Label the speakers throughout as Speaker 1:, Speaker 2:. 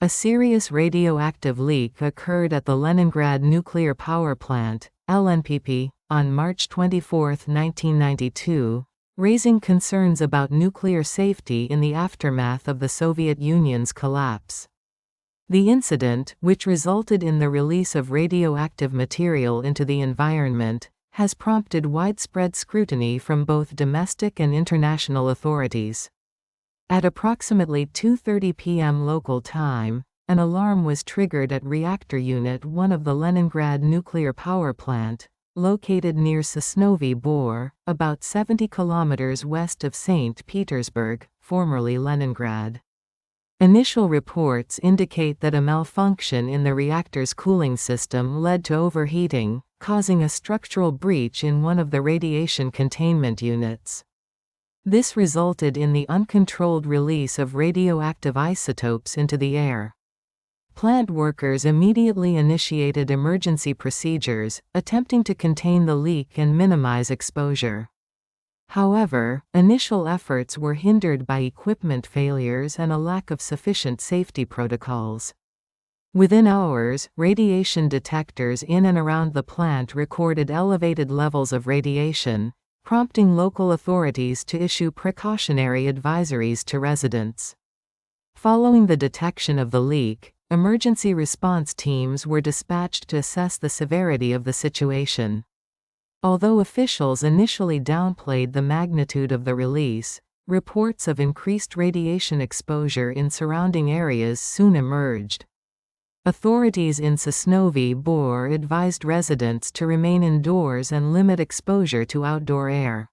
Speaker 1: A serious radioactive leak occurred at the Leningrad nuclear power plant, LNPP, on March 24, 1992, raising concerns about nuclear safety in the aftermath of the Soviet Union's collapse. The incident, which resulted in the release of radioactive material into the environment, has prompted widespread scrutiny from both domestic and international authorities. At approximately 2:30 p.m. local time, an alarm was triggered at Reactor Unit 1 of the Leningrad nuclear power plant, located near Sosnovy Bor, about 70 kilometers west of St. Petersburg, formerly Leningrad. Initial reports indicate that a malfunction in the reactor's cooling system led to overheating, causing a structural breach in one of the radiation containment units. This resulted in the uncontrolled release of radioactive isotopes into the air. Plant workers immediately initiated emergency procedures, attempting to contain the leak and minimize exposure. However, initial efforts were hindered by equipment failures and a lack of sufficient safety protocols. Within hours, radiation detectors in and around the plant recorded elevated levels of radiation, prompting local authorities to issue precautionary advisories to residents. Following the detection of the leak, emergency response teams were dispatched to assess the severity of the situation. Although officials initially downplayed the magnitude of the release, reports of increased radiation exposure in surrounding areas soon emerged. Authorities in Sosnovy Bor advised residents to remain indoors and limit exposure to outdoor air.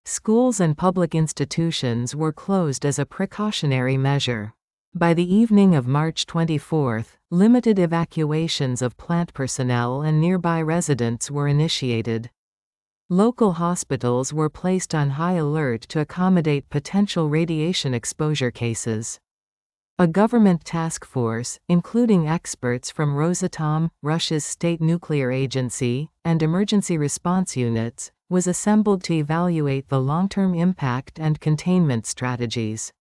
Speaker 1: Schools and public institutions were closed as a precautionary measure. By the evening of March 24, limited evacuations of plant personnel and nearby residents were initiated. Local hospitals were placed on high alert to accommodate potential radiation exposure cases. A government task force, including experts from Rosatom, Russia's state nuclear agency, and emergency response units, was assembled to evaluate the long-term impact and containment strategies.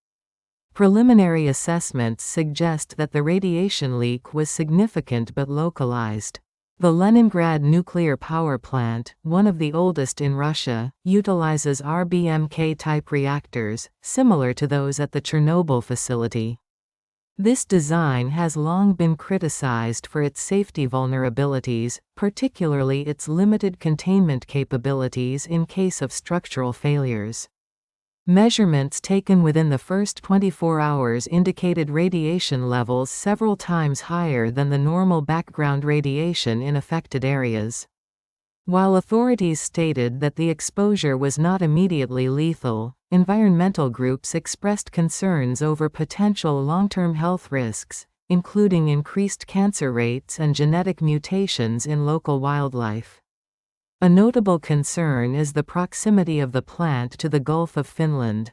Speaker 1: Preliminary assessments suggest that the radiation leak was significant but localized. The Leningrad nuclear power plant, one of the oldest in Russia, utilizes RBMK-type reactors, similar to those at the Chernobyl facility. This design has long been criticized for its safety vulnerabilities, particularly its limited containment capabilities in case of structural failures. Measurements taken within the first 24 hours indicated radiation levels several times higher than the normal background radiation in affected areas. While authorities stated that the exposure was not immediately lethal, environmental groups expressed concerns over potential long-term health risks, including increased cancer rates and genetic mutations in local wildlife. A notable concern is the proximity of the plant to the Gulf of Finland.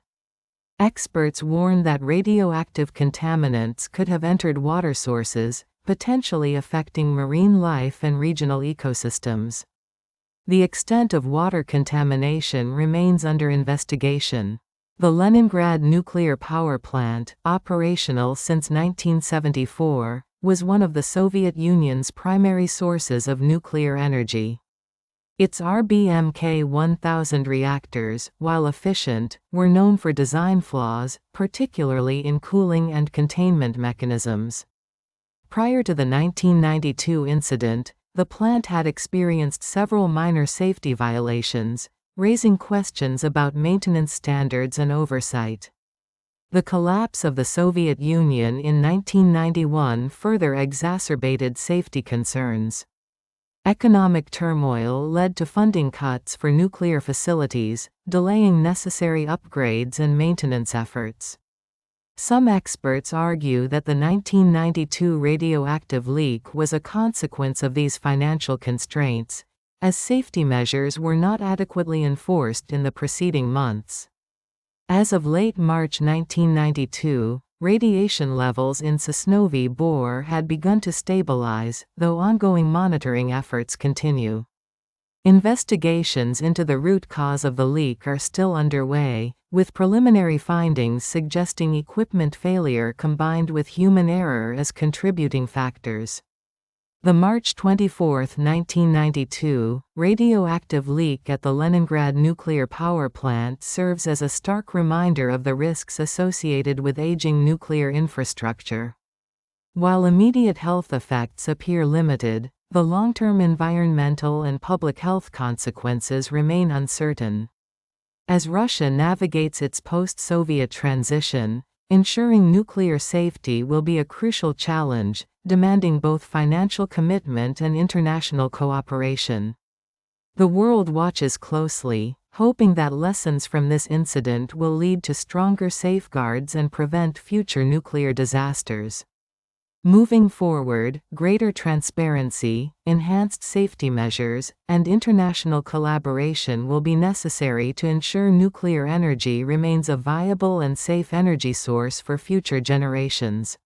Speaker 1: Experts warn that radioactive contaminants could have entered water sources, potentially affecting marine life and regional ecosystems. The extent of water contamination remains under investigation. The Leningrad nuclear power plant, operational since 1974, was one of the Soviet Union's primary sources of nuclear energy. Its RBMK-1000 reactors, while efficient, were known for design flaws, particularly in cooling and containment mechanisms. Prior to the 1992 incident, the plant had experienced several minor safety violations, raising questions about maintenance standards and oversight. The collapse of the Soviet Union in 1991 further exacerbated safety concerns. Economic turmoil led to funding cuts for nuclear facilities, delaying necessary upgrades and maintenance efforts. Some experts argue that the 1992 radioactive leak was a consequence of these financial constraints, as safety measures were not adequately enforced in the preceding months. As of late March 1992, radiation levels in Sosnovy Bor had begun to stabilize, though ongoing monitoring efforts continue. Investigations into the root cause of the leak are still underway, with preliminary findings suggesting equipment failure combined with human error as contributing factors. The March 24, 1992, radioactive leak at the Leningrad nuclear power plant serves as a stark reminder of the risks associated with aging nuclear infrastructure. While immediate health effects appear limited, the long-term environmental and public health consequences remain uncertain. As Russia navigates its post-Soviet transition, ensuring nuclear safety will be a crucial challenge, demanding both financial commitment and international cooperation. The world watches closely, hoping that lessons from this incident will lead to stronger safeguards and prevent future nuclear disasters. Moving forward, greater transparency, enhanced safety measures, and international collaboration will be necessary to ensure nuclear energy remains a viable and safe energy source for future generations.